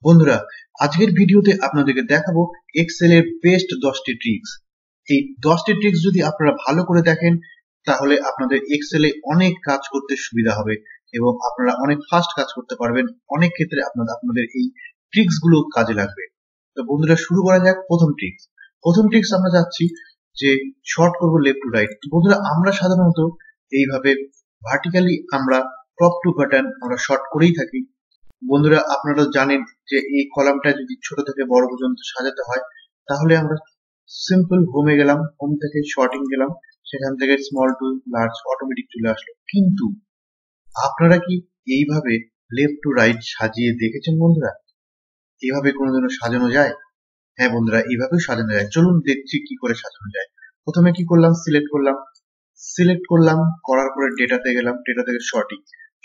বন্ধুরা, আজকের ভিডিওতে আপনাদেরকে দেখাবো এক্সেল এর বেস্ট 10টি ট্রিক্স। এই 10টি ট্রিক্স যদি আপনারা ভালো করে দেখেন তাহলে আপনাদের এক্সেলে অনেক কাজ করতে সুবিধা হবে এবং আপনারা অনেক ফাস্ট কাজ করতে পারবেন। অনেক ক্ষেত্রে আপনাদের এই ট্রিক্স গুলো কাজে লাগবে। তো বন্ধুরা, শুরু করা যাক। প্রথম ট্রিক্স আমরা যাচ্ছি যে শর্ট করব লেফট টু রাইট। বন্ধুরা, আমরা সাধারণত এইভাবে ভার্টিক্যালি আমরা টপ টু বাটন আমরা শর্ট করেই থাকি। বন্ধুরা, আপনারা জানেন যে এই কলামটা যদি ছোট থেকে বড় পর্যন্ত সাজাতে হয় তাহলে আমরা সিম্পল হোমে গেলাম, হোম থেকে শর্টিং গেলাম, সেখান থেকে স্মল টু লার্জ অটোমেটিক চলে আসলো। কিন্তু আপনারা কি এইভাবে লেফট টু রাইট সাজিয়ে দেখেছেন বন্ধুরা? এইভাবে কোনোদিনও সাজানো যায়? হ্যাঁ বন্ধুরা, এইভাবেও সাজানো যায়। চলুন দেখছি কি করে সাজানো যায়। প্রথমে কি করলাম, সিলেক্ট করলাম, করার পরে ডেটাতে গেলাম, ডেটা থেকে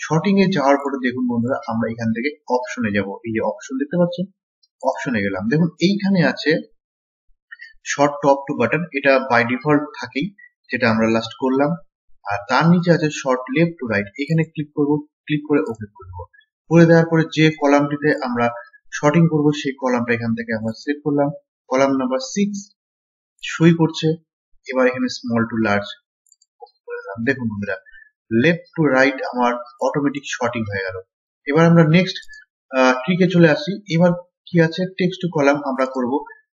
শর্টিং এ যাওয়ার পরে দেখুন বন্ধুরা, আমরা এখান থেকে অপশনে যাব। এই যে অপশন দেখতে পাচ্ছেন, অপশনে গেলাম। দেখুন এইখানে আছে শর্ট টপ টু বাটন, এটা বাই ডিফল্ট থাকেই, যেটা আমরা লাস্ট করলাম। আর তার নিচে আছে শর্ট লেফট টু রাইট, এখানে ক্লিক করব, ক্লিক করে ওকে করব। করে দেওয়ার পরে যে কলামটিতে আমরা শর্টিং করব সেই কলামটা এখান থেকে আমরা সিলেক্ট করলাম, কলাম নাম্বার 6 সই করছে। এবার এখানে স্মল টু লার্জ দেখুন বন্ধুরা, লেফট টু রাইট আমার অটোমেটিক শর্টিং হয়ে গেল। এবার আমরা নেক্সট ট্রিকে চলে আসি। এবার কি আছে, টেক্সট টু কলাম আমরা করব।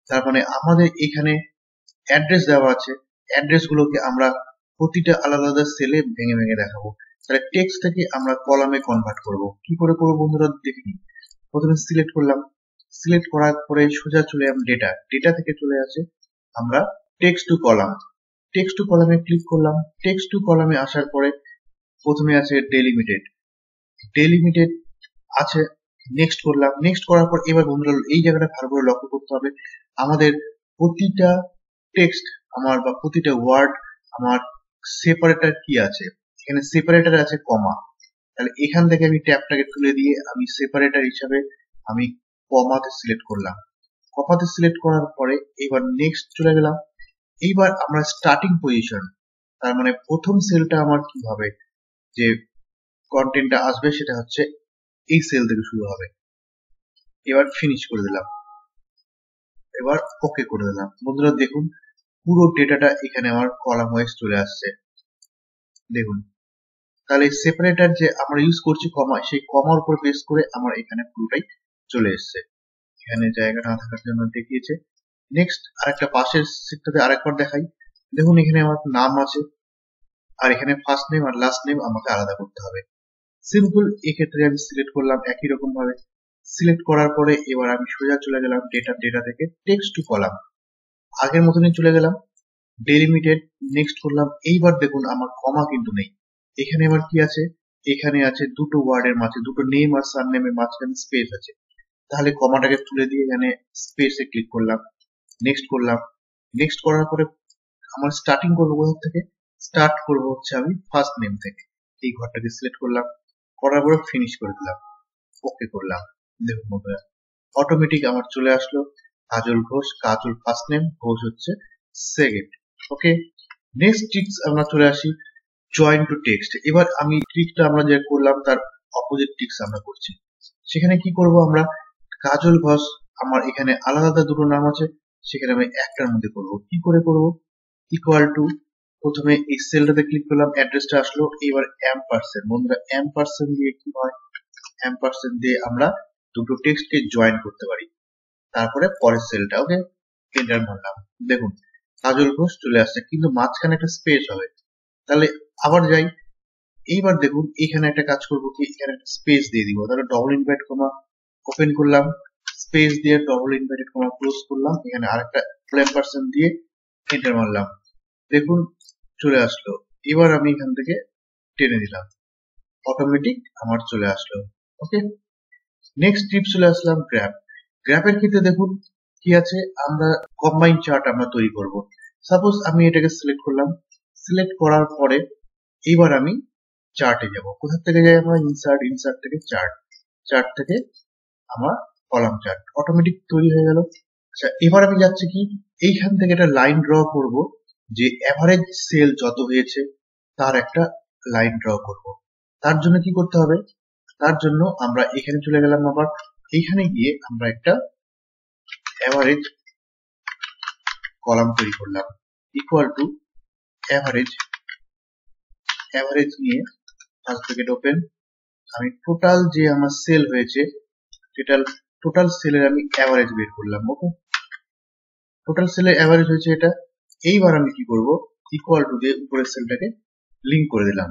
তার মানে আমাদের এখানে অ্যাড্রেস দেওয়া আছে, অ্যাড্রেস গুলোকে আমরা প্রতিটা আলাদা আলাদা সেলে ভেঙে ভেঙে দেখাবো। তাহলে টেক্সট থেকে আমরা কলামে কনভার্ট করব। কি করে করবো বন্ধুরা, দেখে নিন। প্রথমে সিলেক্ট করলাম, সিলেক্ট করার পরে সোজা চলে আসলাম ডেটা থেকে চলে আসে আমরা টেক্সট টু কলামে ক্লিক করলাম। টেক্সট টু কলামে আসার পরে প্রথমে আছে ডেলিমিটেড আছে, নেক্সট করলাম। নেক্সট করার পর এবার বন্ধুরা এই জায়গাটা ভালো করে লক্ষ্য করতে হবে, আমাদের প্রতিটা টেক্সট আমার বা প্রতিটা ওয়ার্ড আমার সেপারেটর কি আছে, এখানে সেপারেটর আছে কমা। তাহলে এখান থেকে আমি ট্যাবটাকে তুলে দিয়ে আমি সেপারেটর হিসাবে আমি কমাতে সিলেক্ট করলাম। কমাতে সিলেক্ট করার পরে এবার নেক্সট চলে গেলাম। এইবার আমরা স্টার্টিং পজিশন, তার মানে প্রথম সেলটা আমার কি হবে, যে কন্টেন্টটা আসবে সেটা হচ্ছে এই সেল থেকে শুরু হবে। এবার ফিনিশ করে দিলাম, এবার ওকে করে দিলাম। বন্ধুরা দেখুন, পুরো ডেটাটা এখানে আমার কলাম ওয়াইজ চলে আসছে। দেখুন, তাহলে সেপারেটর যে আমরা ইউজ করছি কমা, সেই কমার উপর বেস করে আমার এখানে পুরোটাই চলে এসছে। এখানে জায়গা না থাকার জন্য দেখিয়েছে। নেক্সট আরেকটা পাশের সেটটাতে আরেকবার দেখাই। দেখুন এখানে আমার নাম আছে, আর এখানে ফার্স্ট নেম আর লাস্ট নেম আমাকে আলাদা করতে হবে। সিম্পল, এক্ষেত্রে আমি সিলেক্ট করলাম একই রকম ভাবে। সিলেক্ট করার পরে এবার আমি সোজা চলে গেলাম ডেটা থেকে টেক্সট টু কলাম, আগের মতনই চলে গেলাম, ডেলিমিটেড নেক্সট করলাম। এইবার দেখুন আমার কমা কিন্তু নেই। এখানে আবার কি আছে, এখানে আছে দুটো ওয়ার্ডের মাঝে, দুটো নেম আর সারনেমের মাঝখানে স্পেস আছে। তাহলে কমাটাকে তুলে দিয়ে এখানে স্পেসে ক্লিক করলাম, নেক্সট করলাম। নেক্সট করার পরে আমার স্টার্টিং করবো কোথা থেকে, স্টার্ট করবো হচ্ছে আমি ফার্স্ট নেম থেকে। এই ঘরটাকে সিলেক্ট করলাম, করার পরে ফিনিশ করে দিলাম, ওকে করলাম। দেখুন বন্ধুরা, অটোমেটিক আমার চলে আসলো কাজল ঘোষ, কাজল ফার্স্ট নেম, ঘোষ হচ্ছে সেকেন্ড। ওকে, নেক্সট ট্রিক্স আমরা চলে আসি জয়েন টু টেক্সট। এবার আমি ট্রিকটা আমরা যে করলাম তার অপোজিট ট্রিক্স আমরা করছি। সেখানে কি করব, আমরা কাজল ঘোষ, আমার এখানে আলাদা আলাদা দুটো নাম আছে, সেখানে আমি একটার মধ্যে করব। কি করে করব, ইকুয়াল টু, প্রথমে এই সেলটাতে ক্লিক করলাম, অ্যাড্রেসটা আসলো। এবার এম্পারসেন্ট, বন্ধুরা এম্পারসেন্ট দিয়ে কি হয়, এম্পারসেন্ট দিয়ে আমরা দুটো টেক্সটকে জয়েন করতে পারি। তারপরে পরের সেলটা, ওকে, এন্টার মারলাম। দেখুন কাজল ঘোষ চলে আসছে, কিন্তু মাঝখানে একটা স্পেস হবে। তাহলে আবার যাই, এইবার দেখুন এখানে একটা কাজ করবো কি, এখানে একটা স্পেস দিয়ে দিব। তাহলে ডবল ইনভার্টেড কমা ওপেন করলাম, স্পেস দিয়ে ডবল ইনভার্টেড কমা ক্লোজ করলাম, এখানে আরেকটা এম্পারসেন্ট দিয়ে এন্টার মারলাম। দেখুন চলে আসলো। এবার আমি এখান থেকে টেনে দিলাম, অটোমেটিক আমার চলে আসলো। ওকে, নেক্সট টিপ চলে আসলাম গ্রাফের ক্ষেত্রে। দেখুন কি আছে, আমরা কম্বাইন চার্ট আমরা তৈরি করব। সাপোজ আমি এটাকে সিলেক্ট করলাম, সিলেক্ট করার পরে এবার আমি চার্টে যাব। কোথা থেকে যাই আমরা, ইনসার্ট থেকে চার্ট থেকে আমার কলাম চার্ট অটোমেটিক তৈরি হয়ে গেল। আচ্ছা, এবার আমি যাচ্ছি কি, এইখান থেকে একটা লাইন ড্র করব, যে এভারেজ সেল যত হয়েছে তার একটা লাইন ড্র করব। তার জন্য কি করতে হবে, তার জন্য আমরা এখানে চলে গেলাম, আবার এইখানে গিয়ে আমরা একটা অ্যাভারেজ কলাম তৈরি করলাম, ইকুয়াল টু অ্যাভারেজ নিয়ে ফার্স্ট ব্র্যাকেট ওপেন, আমি টোটাল যে আমার সেল হয়েছে টোটাল সেলের আমি অ্যাভারেজ বের করলাম। ওকে, টোটাল সেলের অ্যাভারেজ হয়েছে এটা। এইবার আমি কি করব, ইকুয়াল টু দিয়ে উপরের সেলটাকে লিঙ্ক করে দিলাম।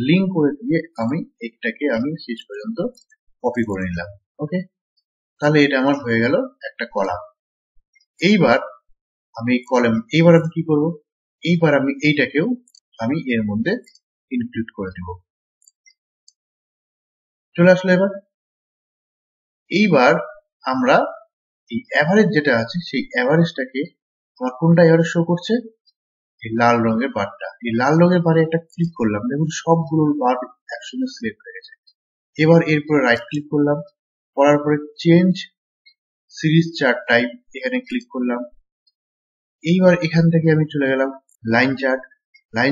লিঙ্ক করে দিয়ে আমি এটাকে আমি শেষ পর্যন্ত কপি করে নিলাম। ওকে, তাহলে এটা আমার হয়ে গেল একটা কলাম। এইবার আমি এইবার আমি কি করব, এইবার আমি এইটাকেও আমি এর মধ্যে ইনক্লুড করে দেব। চলে আসলো। এইবার আমরা এই অ্যাভারেজ যেটা আছে সেই অ্যাভারেজটাকে আমার কোনটা এভারেজ শো করছে, এই লাল রঙের বারটা। এই লাল রঙের বারে একটা ক্লিক করলাম, দেখুন সবগুলো বার একসঙ্গে সিলেক্ট হয়ে গেছে। এবার এরপরে রাইট ক্লিক করলাম, করার পরে চেঞ্জ সিরিজ চার্ট টাইপ এখানে ক্লিক করলাম। এইবার এখান থেকে আমি চলে গেলাম লাইন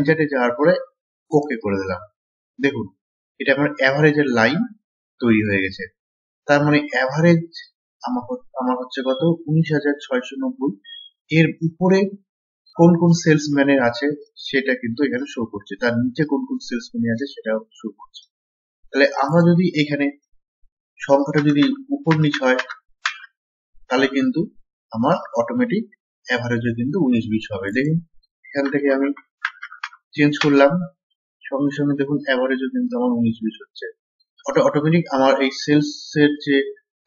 চার্টে যাওয়ার পরে ওকে করে দিলাম। দেখুন এটা আমার অ্যাভারেজের লাইন তৈরি হয়ে গেছে। তার মানে অ্যাভারেজ আমার হচ্ছে কত, 19,690। এর উপরে কোন কোন সেলসম্যানের আছে সেটা কিন্তু এখানে শো করছে, তার নিচে কোন কোন সেলসম্যান আছে সেটাও শো করছে। তাহলে আমরা যদি এখানে সংখ্যাটা যদি উপর নিচ হয় তাহলে কিন্তু আমার অটোমেটিক অ্যাভারেজে কিন্তু 19-20 হবে। দেখুন এখান থেকে আমি চেঞ্জ করলাম, সঙ্গে সঙ্গে দেখুন অ্যাভারেজও কিন্তু আমার 19-20 হচ্ছে। অটোমেটিক আমার এই সেলস এর যে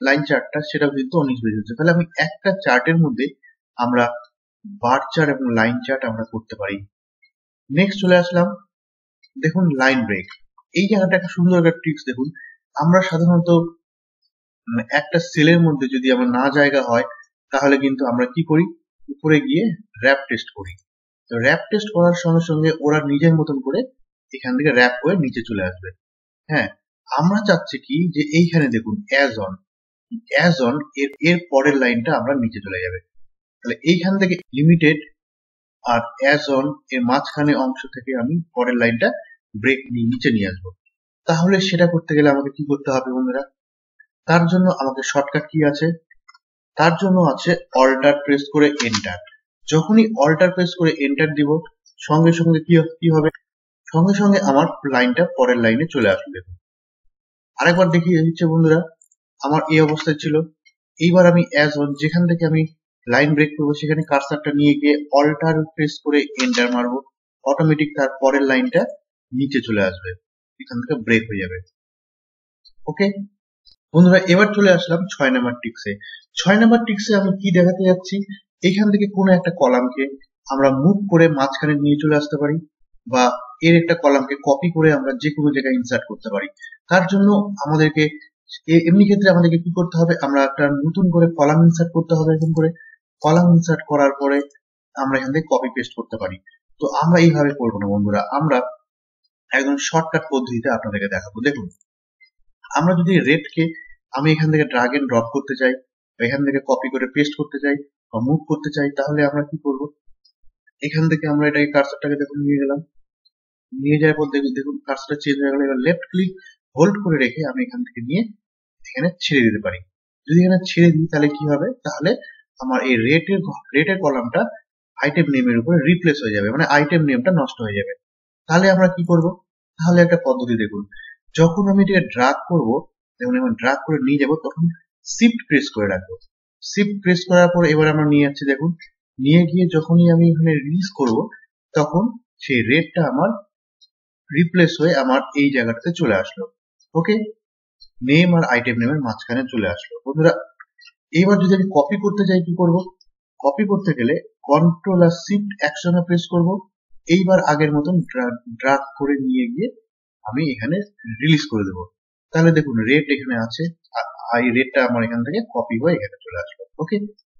লাইন চার্টটা সেটাও কিন্তু 19-20 হচ্ছে। তাহলে আমি একটা চার্টের মধ্যে আমরা বার চার্ট এবং লাইন চার্ট আমরা করতে পারি। নেক্সট চলে আসলাম, দেখুন লাইন ব্রেক। এই জায়গাটা একটা সুন্দর একটা ট্রিক্স। দেখুন আমরা সাধারণত একটা সেলের মধ্যে যদি আমার না জায়গা হয় তাহলে কিন্তু আমরা কি করি, উপরে গিয়ে র্যাপ টেস্ট করি। তো র্যাপ টেস্ট করার সঙ্গে সঙ্গে ওরা নিজের মতন করে এখান থেকে র্যাপ হয়ে নিচে চলে আসবে। হ্যাঁ, আমরা চাচ্ছি কি যে এইখানে দেখুন অ্যাজ অন এর পরের লাইনটা আমরা নিচে চলে যাবে। তাহলে এইখান থেকে লিমিটেড আর অ্যাজ অন এর মাঝখানে অংশ থেকে আমি পরের লাইনটা ব্রেক নিচে নিয়ে আসবো। তাহলে সেটা করতে গেলে আমাকে কি করতে হবে বন্ধুরা, তার জন্য আমাকে শর্টকাট কি আছে, তার জন্য আছে অল্টার প্রেস করে এন্টার। যখনই অল্টার প্রেস করে এন্টার দিব সঙ্গে সঙ্গে কি হবে, সঙ্গে সঙ্গে আমার লাইনটা পরের লাইনে চলে আসবে। আরেকবার দেখিয়ে দিচ্ছে বন্ধুরা, আমার এই অবস্থায় ছিল। এইবার আমি অ্যাজ অন যেখান থেকে আমি লাইন ব্রেক করবো সেখানে কার্সারটা নিয়ে গিয়ে অল্টার প্রেস করে এন্টার মারবো, অটোমেটিক তার পরের লাইনটা নিচে চলে আসবে, এখান থেকে ব্রেক হয়ে যাবে। ওকে বন্ধুরা, এবার চলে আসলাম 6 নাম্বার টিক্সে। 6 নাম্বার টিক্সে আমি কি দেখাতে যাচ্ছি, এখান থেকে কোনো একটা কলামকে আমরা মুভ করে মাঝখানে নিয়ে চলে আসতে পারি, বা এর একটা কলামকে কপি করে আমরা যে কোনো জায়গায় ইনসার্ট করতে পারি। তার জন্য আমাদেরকে এমনি ক্ষেত্রে আমাদেরকে কি করতে হবে, আমরা একটা নতুন করে কলাম ইনসার্ট করতে হবে। এরকম করে কলাম ইনসার্ট করার পরে আমরা এখান থেকে কপি পেস্ট করতে পারি। তো আমরা এইভাবে করবো না বন্ধুরা, আমরা একদম শর্টকাট পদ্ধতিতে আপনাদেরকে দেখাবো। দেখুন আমরা যদি রেডকে আমি এখান থেকে ড্রাগ এন্ড ড্রপ করতে চাই, এখান থেকে কপি করে পেস্ট করতে চাই বা মুভ করতে চাই, তাহলে আমরা কি করব, এখান থেকে আমরা এটাকে কার্সারটাকে দেখুন নিয়ে গেলাম, নিয়ে যাওয়ার পর দেখুন কার্সারটা চেঞ্জ হয়ে গেল। এবার লেফট ক্লিক হোল্ড করে রেখে আমি এখান থেকে নিয়ে এখানে ছেড়ে দিতে পারি। যদি এখানে ছেড়ে দিই তাহলে কি হবে, তাহলে আমার এই রেটের কলামটা আইটেম নেমের উপরে রিপ্লেস হয়ে যাবে, মানে আইটেম নেমটা নষ্ট হয়ে যাবে। তাহলে আমরা কি করব, তাহলে একটা পদ্ধতি দেখুন, যখন আমি এটাকে ড্রাগ করব, যখন আমি ড্রাগ করে নিয়ে যাব তখন শিফট প্রেস করে রাখবো। শিফট প্রেস করার পর এবার আমরা নিয়ে যাচ্ছি, দেখুন নিয়ে গিয়ে যখনই আমি এখানে রিলিজ করব তখন সেই রেটটা আমার রিপ্লেস হয়ে আমার এই জায়গাটাতে চলে আসলো। ওকে, নেম আর আইটেম নেমের মাঝখানে চলে আসলো। বন্ধুরা এইবার যদি আমি কপি করতে চাই কি করব, কপি করতে গেলে কন্ট্রোল আর শিফট একসঙ্গে প্রেস করব। এইবার আগের মতন ড্রাগ করে নিয়ে গিয়ে আমি এখানে রিলিজ করে দেবো। তাহলে দেখুন রেট এখানে আছে, এই রেটটা আমার এখান থেকে কপি হয়ে এখানে চলে আসলো। ওকে,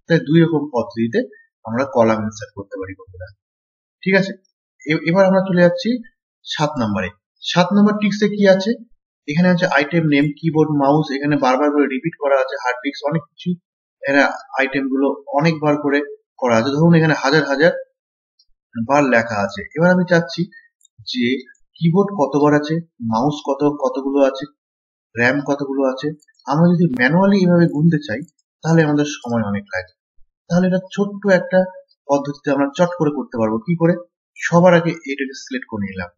তাই দুই রকম পদ্ধতিতে আমরা কলাম ইনসার্ট করতে পারি বন্ধুরা। ঠিক আছে, এবার আমরা চলে যাচ্ছি 7 নম্বরে। 7 নম্বর টিক্সে কি আছে, এখানে আছে আইটেম নেম, কিবোর্ড, মাউস, এখানে বারবার করে রিপিট করা আছে, হার্ড ডিস্ক, অনেক কিছু এখানে আইটেম গুলো অনেকবার করে করা আছে। ধরুন এখানে হাজার হাজার বার লেখা আছে। এবার আমি চাচ্ছি যে কিবোর্ড কতবার আছে, মাউস কতগুলো আছে, র্যাম কতগুলো আছে। আমরা যদি ম্যানুয়ালি এভাবে গুনতে চাই তাহলে আমাদের সময় অনেক লাগে। তাহলে এটা ছোট্ট একটা পদ্ধতিতে আমরা চট করে করতে পারবো। কি করে? সবার আগে এটাকে সিলেক্ট করে নিলাম,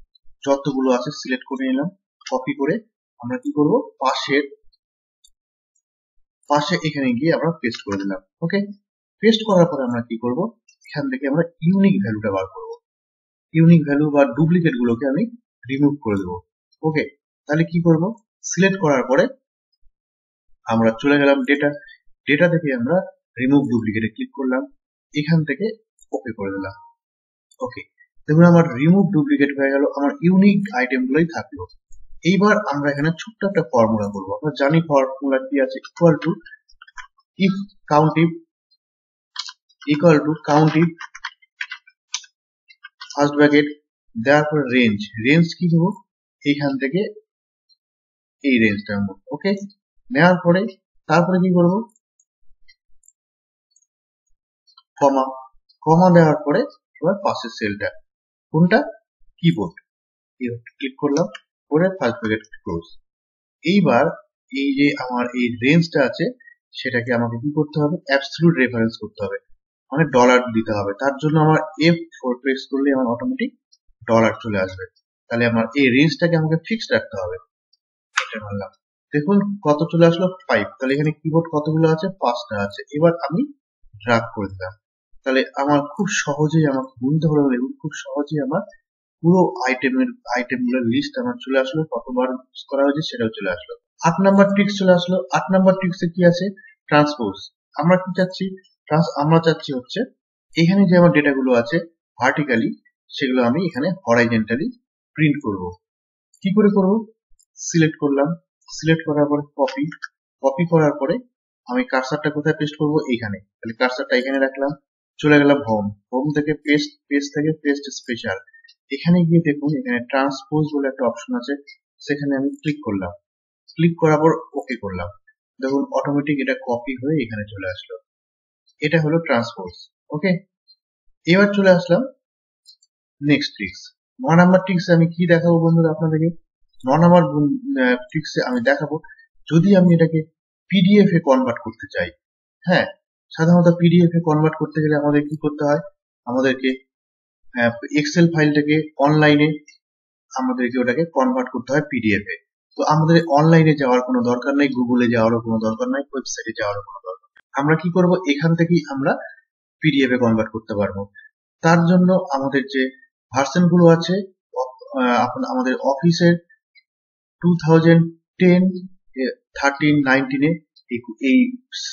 যতগুলো আছে সিলেক্ট করে নিলাম, কপি করে আমরা কি করব, পাশে এখানে গিয়ে আমরা পেস্ট করে দিলাম। ওকে, পেস্ট করার পরে আমরা কি করব, এখান থেকে আমরা ইউনিক ভ্যালুটা বার করব। ইউনিক ভ্যালু বা ডুপ্লিকেট গুলোকে আমি রিমুভ করে দেবো। ওকে, তাহলে কি করব, সিলেক্ট করার পরে আমরা চলে গেলাম ডেটা থেকে আমরা রিমুভ ডুপ্লিকেটে ক্লিক করলাম, এখান থেকে ওকে করে দিলাম। ওকে, দেখুন আমার রিমুভ ডুপ্লিকেট হয়ে গেল, আমার ইউনিক আইটেম গুলোই থাকলো। এইবার আমরা এখানে ছোট্ট একটা ফর্মুলা করবো। আমরা জানি ফর্মুলা কি আছে, if count if equal to count if first bracket দেওয়ার পরে রেঞ্জ কি দেবো, এইখান থেকে এই রেঞ্জটা নেবো। ওকে, নেওয়ার পরে তারপরে কি করব, কমা দেওয়ার পরে এবার পাশের সেলটা কোনটা, কিবোর্ড, ক্লিক করলাম, করে ফার্স্ট ব্র্যাকেট ক্লোজ। এইবার এই যে আমার এই রেঞ্জটা আছে সেটাকে আমাকে কি করতে হবে, অ্যাবসলিউট রেফারেন্স করতে হবে, মানে ডলার দিতে হবে। তার জন্য আমার F4 প্রেস করলে আমার অটোমেটিক ডলার চলে আসবে। তাহলে আমার এই রেঞ্জটাকে আমাকে ফিক্সড রাখতে হবে। এটা মানলাম, দেখুন কত চলে আসলো 5। তাহলে এখানে কিবোর্ড কতগুলো আছে, 5টা আছে। এবার আমি ড্রাগ করে দিলাম, তাহলে আমার খুব সহজেই আমাকে গুনতে হলো, দেখুন খুব সহজেই আমার পুরো আইটেমগুলোর লিস্ট আমার চলে আসলো, কতবার ইউজ করা হয়েছে সেটাও চলে আসলো। 8 নাম্বার ট্রিক্স চলে আসলো। 8 নাম্বার ট্রিক্সে কি আছে, ট্রান্সপোজ। আমরা কি চাচ্ছি, আমরা চাচ্ছি হচ্ছে এখানে যে আমার ডেটাগুলো আছে ভার্টিক্যালি, সেগুলো আমি এখানে হরাইজন্টালি প্রিন্ট করব। কি করে করব, সিলেক্ট করলাম, সিলেক্ট করার পরে কপি করার পরে আমি কার্সারটা কোথায় পেস্ট করব, এইখানে। তাহলে কার্সারটা এখানে রাখলাম, চলে গেলাম হোম থেকে পেস্ট থেকে পেস্ট স্পেশাল, এখানে গিয়ে দেখুন এখানে ট্রান্সপোজ বলে একটা অপশন আছে, সেখানে আমি ক্লিক করলাম, ক্লিক করার পর ওকে করলাম, দেখুন অটোমেটিক এটা কপি হয়ে এখানে চলে আসলো। এটা হলো ট্রান্সপোজ। ওকে, এবার চলে আসলাম নেক্সট ট্রিক্স। 9 নাম্বার ট্রিক্সে আমি কি দেখাবো বন্ধুরা আপনাদেরকে, 9 নাম্বার ট্রিক্সে আমি দেখাবো যদি আমি এটাকে পিডিএফ এ কনভার্ট করতে চাই। হ্যাঁ, সাধারণত পিডিএফ এ কনভার্ট করতে গেলে আমাদের কি করতে হয়, আমাদেরকে এক্সেল ফাইলটাকে অনলাইনে আমাদেরকে ওটাকে কনভার্ট করতে হয় পিডিএফ এ। তো আমাদের অনলাইনে যাওয়ার কোনো দরকার নেই, গুগলে যাওয়ারও কোনো দরকার নাই, ওয়েবসাইটে যাওয়ারও কোনো দরকার নেই। আমরা কি করব, এখান থেকেই আমরা পিডিএফ এ কনভার্ট করতে পারবো। তার জন্য আমাদের যে ভার্সন গুলো আছে, আমাদের অফিসের 2010, 13, 19 এই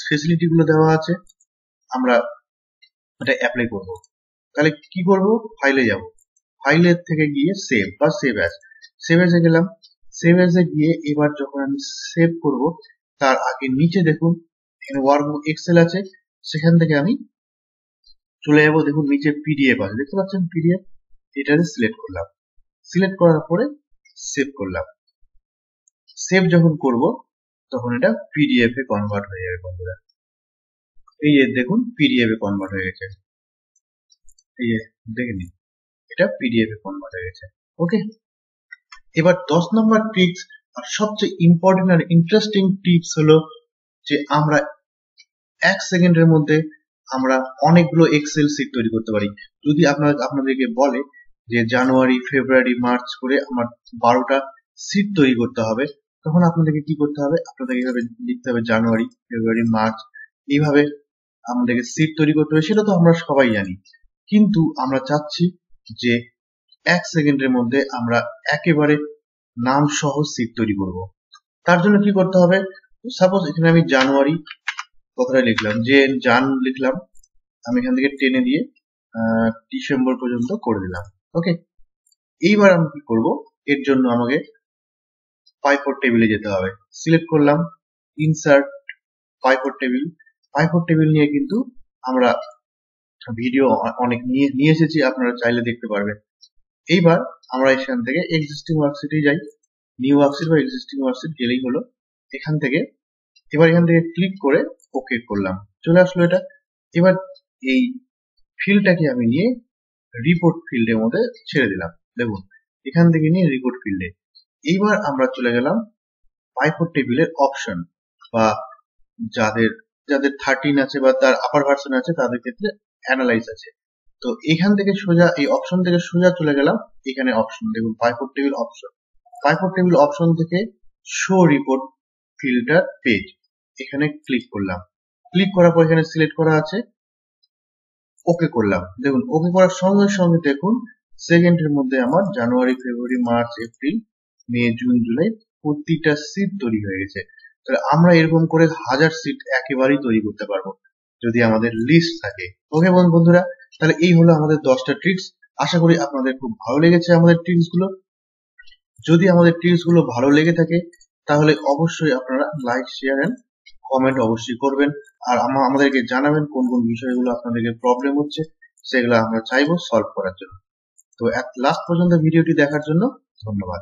ফেসিলিটি গুলো দেওয়া আছে, আমরা এটা অ্যাপ্লাই করব। তাহলে কি করব, ফাইলে যাব, ফাইলের থেকে গিয়ে সেভ বা সেভ অ্যাজে গেলাম, সেভ অ্যাজে গিয়ে এবার যখন আমি সেভ করব তার আগে নিচে দেখুন এখানে ওয়ার্কবুক এক্সেল আছে, সেখান থেকে আমি চলে যাব, দেখুন নিচে পিডিএফ আছে, দেখতে পাচ্ছেন পিডিএফ, এটাতে সিলেক্ট করলাম, সিলেক্ট করার পরে সেভ করলাম। সেভ যখন করব তখন এটা পিডিএফ এ কনভার্ট হয়ে যাবে বন্ধুরা। এই যে দেখুন পিডিএফ এ কনভার্ট হয়ে গেছে, এই যে দেখে নিন এটা পিডিএফ এ কনভার্ট হয়ে গেছে। ওকে, এবার 10 নাম্বার ট্রিক্স আর সবচেয়ে ইম্পর্টেন্ট আর ইন্টারেস্টিং টিপস হলো যে আমরা 1 সেকেন্ডের মধ্যে আমরা অনেকগুলো এক্সেল শিট তৈরি করতে পারি। যদি আপনাদেরকে বলে যে জানুয়ারি, ফেব্রুয়ারি, মার্চ করে আমার 12টা শিট তৈরি করতে হবে, তখন আপনাদেরকে কি করতে হবে, আপনাদেরকে এইভাবে লিখতে হবে জানুয়ারি, ফেব্রুয়ারি, মার্চ, এইভাবে আমাদেরকে শিট তৈরি করতে হবে। সেটা তো আমরা সবাই জানি, কিন্তু আমরা চাচ্ছি যে 1 সেকেন্ডের মধ্যে আমরা একেবারে নাম সহ শিট তৈরি করব। তার জন্য কি করতে হবে, সাপোজ এখানে আমি জানুয়ারি কথাটা লিখলাম, যে লিখলাম, আমি এখান থেকে টেনে দিয়ে ডিসেম্বর পর্যন্ত করে দিলাম। ওকে, এইবার আমি কি করব, এর জন্য আমাকে পাইভট টেবিলে যেতে হবে, সিলেক্ট করলাম, ইনসার্ট পাইভট টেবিল নিয়ে কিন্তু আমরা ভিডিও অনেক নিয়ে এসেছি, আপনারা চাইলে দেখতে পারবেন। এইবার আমরা এখান থেকে এক্সিস্টিং ওয়ার্কশিটে যাই, নিউ ওয়ার্কশিট বা এক্সিস্টিং ওয়ার্কশিট গেলেই হলো। এখান থেকে ক্লিক করে ওকে করলাম, চলে আসলো এটা। এবার এই ফিল্ডটাকে আমি নিয়ে রিপোর্ট ফিল্ডের মধ্যে ছেড়ে দিলাম, দেখুন এখান থেকে নিয়ে রিপোর্ট ফিল্ডে। এইবার আমরা চলে গেলাম পাইভট টেবিলের অপশন, বা যাদের যাদের 13 আছে বা তার আপার ভার্সন আছে তাদের ক্ষেত্রে অ্যানালাইজ আছে। তো এখান থেকে সোজা এই অপশন থেকে সোজা চলে গেলাম এখানে অপশন, দেখুন pivot table option. Pivot table option থেকে শো রিপোর্ট ফিল্টার পেজ, এখানে ক্লিক করলাম। ক্লিক করার পর এখানে সিলেক্ট করা আছে, ওকে করলাম। দেখুন ওকে করার সঙ্গে সঙ্গে দেখুন সেকেন্ডের মধ্যে আমার জানুয়ারি, ফেব্রুয়ারি, মার্চ, এপ্রিল, মে, জুন, জুলাই প্রতিটা সিট তৈরি হয়ে গেছে। তাহলে আমরা এরকম করে 1000 সিট একেবারেই তৈরি করতে পারবো যদি আমাদের লিস্ট থাকে। ওকে বন্ধুরা, তাহলে এই হলো আমাদের 10টা ট্রিক্স। আশা করি আপনাদের খুব ভালো লেগেছে আমাদের ট্রিক্স গুলো। যদি আমাদের ট্রিক্স গুলো ভালো লেগে থাকে তাহলে অবশ্যই আপনারা লাইক, শেয়ার এন্ড কমেন্ট অবশ্যই করবেন। আর আমাদেরকে জানাবেন কোন কোন বিষয়গুলো আপনাদেরকে প্রবলেম হচ্ছে, সেগুলো আমরা চাইবো সলভ করার জন্য। তো লাস্ট পর্যন্ত ভিডিওটি দেখার জন্য ধন্যবাদ।